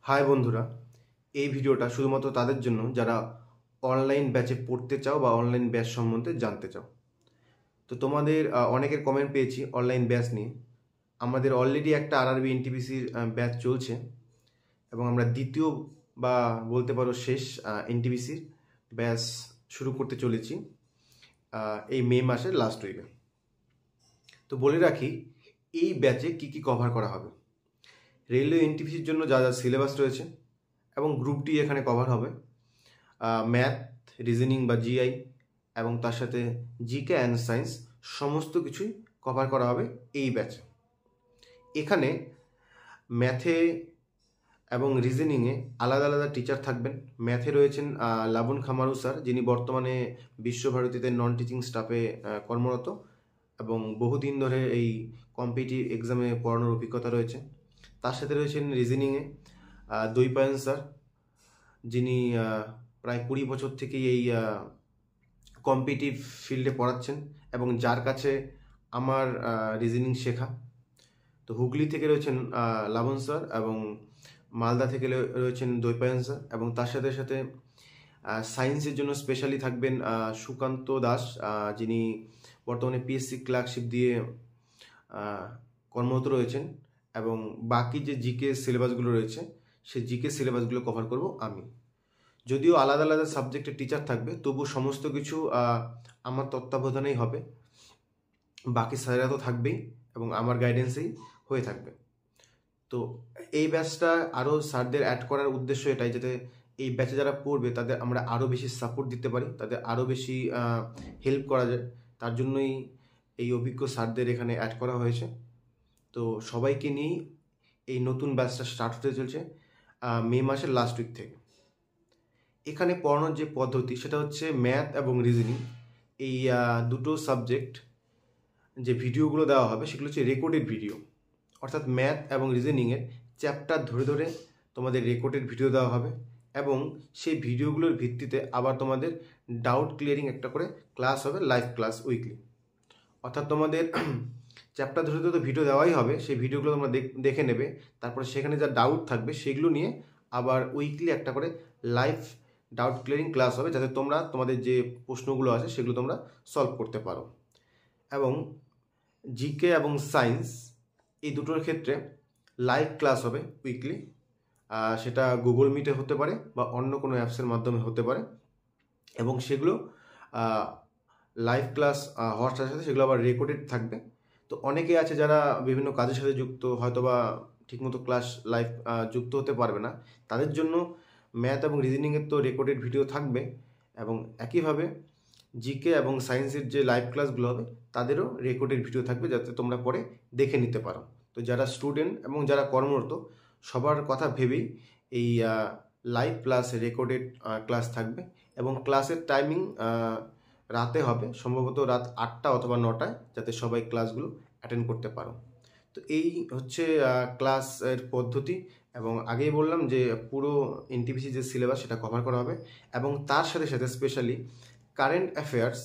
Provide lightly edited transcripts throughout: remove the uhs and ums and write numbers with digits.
High বন্ধুরা, এই ভিডিওটা শুধুমাত্র তাদের জন্য যারা অনলাইন ব্যাচে পড়তে চাও বা অনলাইন ব্যাচ সম্বন্ধে জানতে চাও। তো তোমাদের অনেকের কমেন্ট পেয়েছি অনলাইন ব্যাচ নিয়ে। আমাদের অলরেডি একটা আরআরবি এনটিপিসির ব্যাচ চলছে এবং আমরা দ্বিতীয় বা বলতে পারো শেষ এনটিপিসির ব্যাচ শুরু করতে চলেছি এই মে মাসের লাস্ট উইকে। তো বলে রাখি এই ব্যাচে কি কি কভার করা হবে। রেলওয়ে এনটিপিসির জন্য যা যা সিলেবাস রয়েছে এবং গ্রুপ ডি এখানে কভার হবে, ম্যাথ, রিজনিং বা জিআই এবং তার সাথে জিকে অ্যান্ড সায়েন্স সমস্ত কিছুই কভার করা হবে এই ব্যাচে। এখানে ম্যাথে এবং রিজনিংয়ে আলাদা আলাদা টিচার থাকবেন। ম্যাথে রয়েছেন লাবণ খামারু স্যার, যিনি বর্তমানে বিশ্বভারতীতে নন টিচিং স্টাফে কর্মরত এবং বহুদিন ধরে এই কম্পিটিটিভ এক্সামে পড়ানোর অভিজ্ঞতা রয়েছে। তার সাথে রয়েছেন রিজনিংয়ে দৈপায়ন স্যার, যিনি প্রায় 20 বছর থেকেই এই কম্পিটিটিভ ফিল্ডে পড়াচ্ছেন এবং যার কাছে আমার রিজনিং শেখা। তো হুগলি থেকে রয়েছেন লাবণ স্যার এবং মালদা থেকে রয়েছেন দৈপায়ন স্যার এবং তার সাথে সাথে সায়েন্সের জন্য স্পেশালি থাকবেন সুকান্ত দাস, যিনি বর্তমানে পিএসসি ক্লার্কশিপ দিয়ে কর্মরত রয়েছেন এবং বাকি যে জিকে সিলেবাসগুলো রয়েছে সেই জিকে সিলেবাসগুলো কভার করব আমি। যদিও আলাদা আলাদা সাবজেক্টের টিচার থাকবে, তবু সমস্ত কিছু আমার তত্ত্বাবধানেই হবে। বাকি স্যারেরা তো থাকবেই এবং আমার গাইডেন্সেই হয়ে থাকবে। তো এই ব্যাচটা আরও স্যারদের অ্যাড করার উদ্দেশ্য এটাই, যাতে এই ব্যাচে যারা পড়বে তাদের আমরা আরও বেশি সাপোর্ট দিতে পারি, তাদের আরও বেশি হেল্প করা যায়। তার জন্যই এই অভিজ্ঞ স্যারদের এখানে অ্যাড করা হয়েছে। তো সবাইকে নিয়েই এই নতুন ব্যাচটা স্টার্ট হতে চলছে মে মাসের লাস্ট উইক থেকে। এখানে পড়ানোর যে পদ্ধতি সেটা হচ্ছে ম্যাথ এবং রিজনিং, এই দুটো সাবজেক্ট যে ভিডিওগুলো দেওয়া হবে সেগুলো হচ্ছে রেকর্ডেড ভিডিও। অর্থাৎ ম্যাথ এবং রিজনিংয়ের চ্যাপ্টার ধরে ধরে তোমাদের রেকর্ডেড ভিডিও দেওয়া হবে এবং সেই ভিডিওগুলোর ভিত্তিতে আবার তোমাদের ডাউট ক্লিয়ারিং একটা করে ক্লাস হবে, লাইভ ক্লাস উইকলি। অর্থাৎ তোমাদের চ্যাপ্টার ধরে ধরে তো ভিডিও দেওয়াই হবে, সেই ভিডিওগুলো তোমরা দেখে নেবে, তারপরে সেখানে যা ডাউট থাকবে সেগুলো নিয়ে আবার উইকলি একটা করে লাইভ ডাউট ক্লিয়ারিং ক্লাস হবে, যাতে তোমরা তোমাদের যে প্রশ্নগুলো আছে সেগুলো তোমরা সলভ করতে পারো। এবং জিকে এবং সায়েন্স এই দুটোর ক্ষেত্রে লাইভ ক্লাস হবে উইকলি, সেটা গুগল মিটে হতে পারে বা অন্য কোনো অ্যাপসের মাধ্যমে হতে পারে এবং সেগুলো লাইভ ক্লাস হওয়ার সাথে সাথে সেগুলো আবার রেকর্ডেড থাকবে। তো অনেকে আছে যারা বিভিন্ন কাজের সাথে যুক্ত, হয়তো বা ঠিকমতো ক্লাস লাইভ যুক্ত হতে পারবে না, তাদের জন্য ম্যাথ এবং রিজনিংয়ের তো রেকর্ডেড ভিডিও থাকবে এবং একইভাবে জিকে এবং সায়েন্সের যে লাইভ ক্লাসগুলো হবে তাদেরও রেকর্ডেড ভিডিও থাকবে, যাতে তোমরা পরে দেখে নিতে পারো। তো যারা স্টুডেন্ট এবং যারা কর্মরত সবার কথা ভেবেই এই লাইভ প্লাস রেকর্ডেড ক্লাস থাকবে এবং ক্লাসের টাইমিং রাতে হবে, সম্ভবত রাত 8টা অথবা 9টায়, যাতে সবাই ক্লাসগুলো অ্যাটেন্ড করতে পারো। তো এই হচ্ছে ক্লাসের পদ্ধতি এবং আগেই বললাম যে পুরো এনটিপিসি যে সিলেবাস সেটা কভার করা হবে এবং তার সাথে সাথে স্পেশালি কারেন্ট অ্যাফেয়ার্স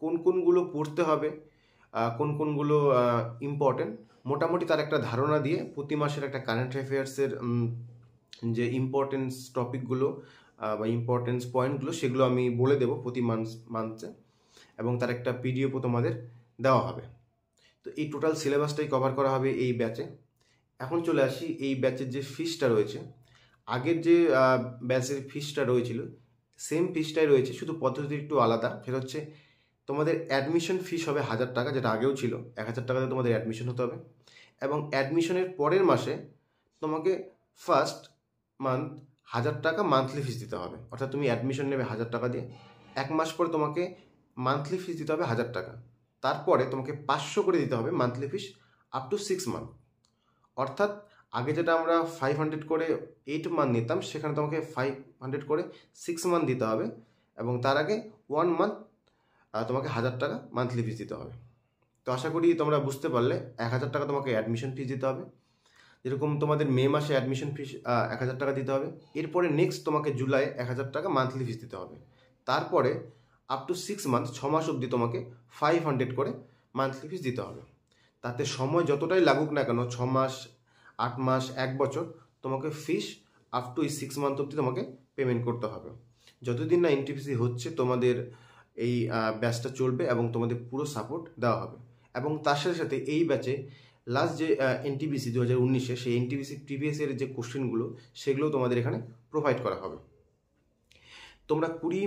কোন কোনগুলো পড়তে হবে, কোন কোনগুলো ইম্পর্টেন্ট, মোটামুটি তার একটা ধারণা দিয়ে প্রতি মাসের একটা কারেন্ট অ্যাফেয়ার্সের যে ইম্পর্টেন্স টপিকগুলো বা ইম্পর্টেন্স পয়েন্টগুলো সেগুলো আমি বলে দেবো প্রতি মান্থে এবং তার একটা পিডিএফও তোমাদের দেওয়া হবে। তো এই টোটাল সিলেবাসটাই কভার করা হবে এই ব্যাচে। এখন চলে আসি এই ব্যাচের যে ফিসটা রয়েছে। আগের যে ব্যাচের ফিসটা রয়েছিল সেম ফিসটাই রয়েছে, শুধু পদ্ধতি একটু আলাদা। সেটা হচ্ছে তোমাদের অ্যাডমিশন ফিস হবে 1000 টাকা, যেটা আগেও ছিল। 1000 টাকাতে তোমাদের অ্যাডমিশন হতে হবে এবং অ্যাডমিশনের পরের মাসে তোমাকে ফার্স্ট মান্থ 1000 টাকা মান্থলি ফিস দিতে হবে। অর্থাৎ তুমি অ্যাডমিশন নেবে 1000 টাকা দিয়ে, 1 মাস পরে তোমাকে মান্থলি ফিস দিতে হবে 1000 টাকা, তারপরে তোমাকে 500 করে দিতে হবে monthly fees up to 6 month. অর্থাৎ আগে যেটা আমরা 500 করে 8 মান্থ নিতাম, সেখানে তোমাকে 500 করে 6 মান্থ দিতে হবে এবং তার আগে 1 মান্থ তোমাকে 1000 টাকা মান্থলি ফিস দিতে হবে। তো আশা করি তোমরা বুঝতে পারলে। 1000 টাকা তোমাকে অ্যাডমিশন ফিস দিতে হবে, যেরকম তোমাদের মে মাসে অ্যাডমিশন ফিস 1000 টাকা দিতে হবে। এরপরে নেক্সট তোমাকে জুলাই 1000 টাকা মান্থলি ফিস দিতে হবে। তারপরে আপ টু 6 মান্থ, 6 মাস অবধি তোমাকে 500 করে মান্থলি ফিস দিতে হবে। তাতে সময় যতটাই লাগুক না কেন, 6 মাস, 8 মাস, 1 বছর, তোমাকে ফিস আপ টু এই 6 মান্থ অবধি তোমাকে পেমেন্ট করতে হবে। যতদিন না এনটিপিসি হচ্ছে তোমাদের এই ব্যাচটা চলবে এবং তোমাদের পুরো সাপোর্ট দেওয়া হবে। এবং তার সাথে সাথে এই ব্যাচে লাস্ট যে এনটিপিসি 2019-এ সেই এনটিপিসি প্রিভিয়াস ইয়ারের যে কোশ্চেনগুলো সেগুলো তোমাদের এখানে প্রোভাইড করা হবে। তোমরা 20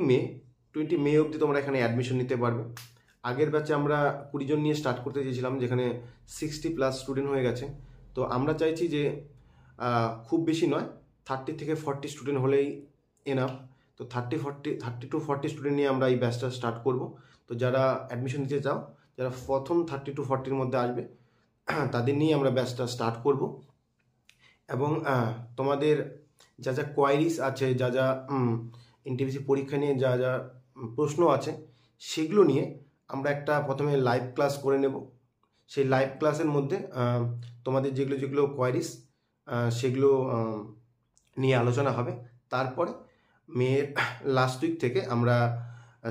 মে অবধি তোমরা এখানে অ্যাডমিশন নিতে পারবে। আগের ব্যাচে আমরা 20 জন নিয়ে স্টার্ট করতে চেয়েছিলাম, যেখানে 60+ স্টুডেন্ট হয়ে গেছে। তো আমরা চাইছি যে খুব বেশি নয়, 30 থেকে 40 স্টুডেন্ট হলেই এনাফ। তো 30 to 40 স্টুডেন্ট নিয়ে আমরা এই ব্যাচটা স্টার্ট করব। তো যারা অ্যাডমিশন নিতে চাও, যারা প্রথম 30 to 40-র মধ্যে আসবে তাদের নিয়ে আমরা ব্যাচটা স্টার্ট করব। এবং তোমাদের যা যা কোয়ারিজ আছে, যা যা এনটিপিসি পরীক্ষা নিয়ে যা যা প্রশ্ন আছে, সেগুলো নিয়ে আমরা একটা প্রথমে লাইভ ক্লাস করে নেব। সেই লাইভ ক্লাসের মধ্যে তোমাদের যেগুলো যেগুলো কোয়ারিজ সেগুলো নিয়ে আলোচনা হবে। তারপরে মের লাস্ট উইক থেকে আমরা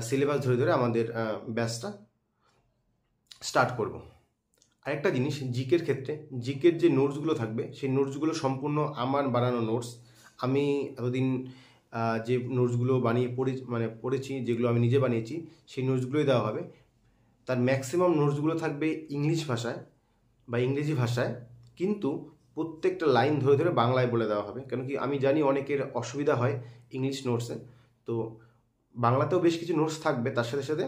সিলেবাস ধরে ধরে আমাদের ব্যাচটা স্টার্ট করব। আরেকটা জিনিস, জিকের ক্ষেত্রে জিকের যে নোটসগুলো থাকবে সেই নোটসগুলো সম্পূর্ণ আমার বানানো নোটস। আমি এতদিন যে নোটসগুলো পড়েছি, যেগুলো আমি নিজে বানিয়েছি, সেই নোটসগুলোই দেওয়া হবে। তার ম্যাক্সিমাম নোটসগুলো থাকবে ইংলিশ ভাষায় বা ইংরেজি ভাষায়, কিন্তু প্রত্যেকটা লাইন ধরে ধরে বাংলায় বলে দেওয়া হবে। কেন কি আমি জানি অনেকের অসুবিধা হয় ইংলিশ নোটসে, তো বাংলাতেও বেশ কিছু নোটস থাকবে, তার সাথে সাথে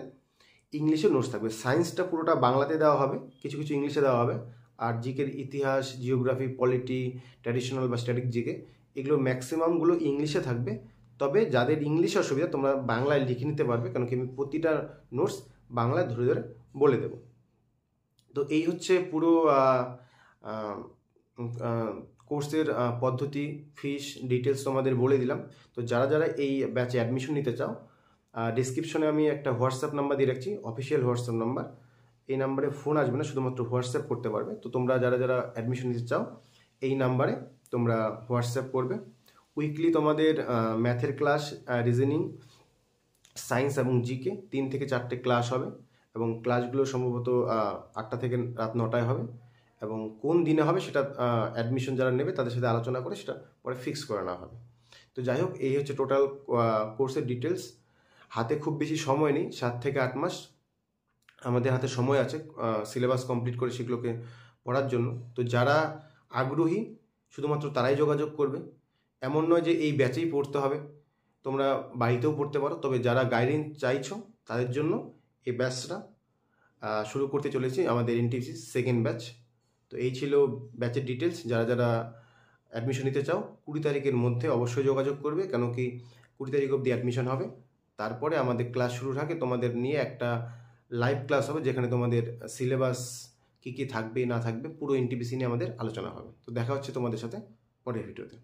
ইংলিশেও নোটস থাকবে। সায়েন্সটা পুরোটা বাংলাতে দেওয়া হবে, কিছু কিছু ইংলিশে দেওয়া হবে। আর জিকের ইতিহাস, জিওগ্রাফি, পলিটি, ট্র্যাডিশনাল বা স্ট্যাটিক জিকে, এগুলো ম্যাক্সিমামগুলো ইংলিশে থাকবে। তবে যাদের ইংলিশে অসুবিধা তোমরা বাংলায় লিখে নিতে পারবে, কারণ কি আমি প্রতিটা নোটস বাংলায় ধরে ধরে বলে দেব। তো এই হচ্ছে পুরো কোর্সের পদ্ধতি, ফিস, ডিটেলস তোমাদের বলে দিলাম। তো যারা যারা এই ব্যাচে অ্যাডমিশন নিতে চাও, ডিসক্রিপশনে আমি একটা হোয়াটসঅ্যাপ নাম্বার দিয়ে রাখছি, অফিসিয়াল হোয়াটসঅ্যাপ নাম্বার। এই নাম্বারে ফোন আসবে না, শুধুমাত্র হোয়াটসঅ্যাপ করতে পারবে। তো তোমরা যারা যারা অ্যাডমিশন নিতে চাও এই নাম্বারে তোমরা হোয়াটসঅ্যাপ করবে। উইকলি তোমাদের ম্যাথের ক্লাস, রিজনিং, সায়েন্স এবং জিকে 3 থেকে 4টে ক্লাস হবে। এবং ক্লাসগুলো সম্ভবত 8টা থেকে রাত 9টায় হবে। এবং কোন দিনে হবে সেটা অ্যাডমিশন যারা নেবে তাদের সাথে আলোচনা করে সেটা পরে ফিক্স করে নেওয়া হবে। তো যাই হোক, এই হচ্ছে টোটাল কোর্সের ডিটেলস। হাতে খুব বেশি সময় নেই, 7 থেকে 8 মাস আমাদের হাতে সময় আছে সিলেবাস কমপ্লিট করে সেগুলোকে পড়ার জন্য। তো যারা আগ্রহী শুধুমাত্র তারাই যোগাযোগ করবে। এমন নয় যে এই ব্যাচেই পড়তে হবে, তোমরা বাড়িতেও পড়তে পারো। তবে যারা গাইডেন্স চাইছো তাদের জন্য এই ব্যাচটা শুরু করতে চলেছি, আমাদের এনটিপিসি সেকেন্ড ব্যাচ। তো এই ছিল ব্যাচের ডিটেলস। যারা যারা অ্যাডমিশন নিতে চাও 20 তারিখের মধ্যে অবশ্যই যোগাযোগ করবে, কেন কি 20 তারিখ অবধি অ্যাডমিশন হবে। তারপরে আমাদের ক্লাস শুরুর আগে তোমাদের নিয়ে একটা লাইভ ক্লাস হবে, যেখানে তোমাদের সিলেবাস কী কী থাকবে না থাকবে পুরো এনটিপিসি নিয়ে আমাদের আলোচনা হবে। তো দেখা হচ্ছে তোমাদের সাথে পরের ভিডিওতে।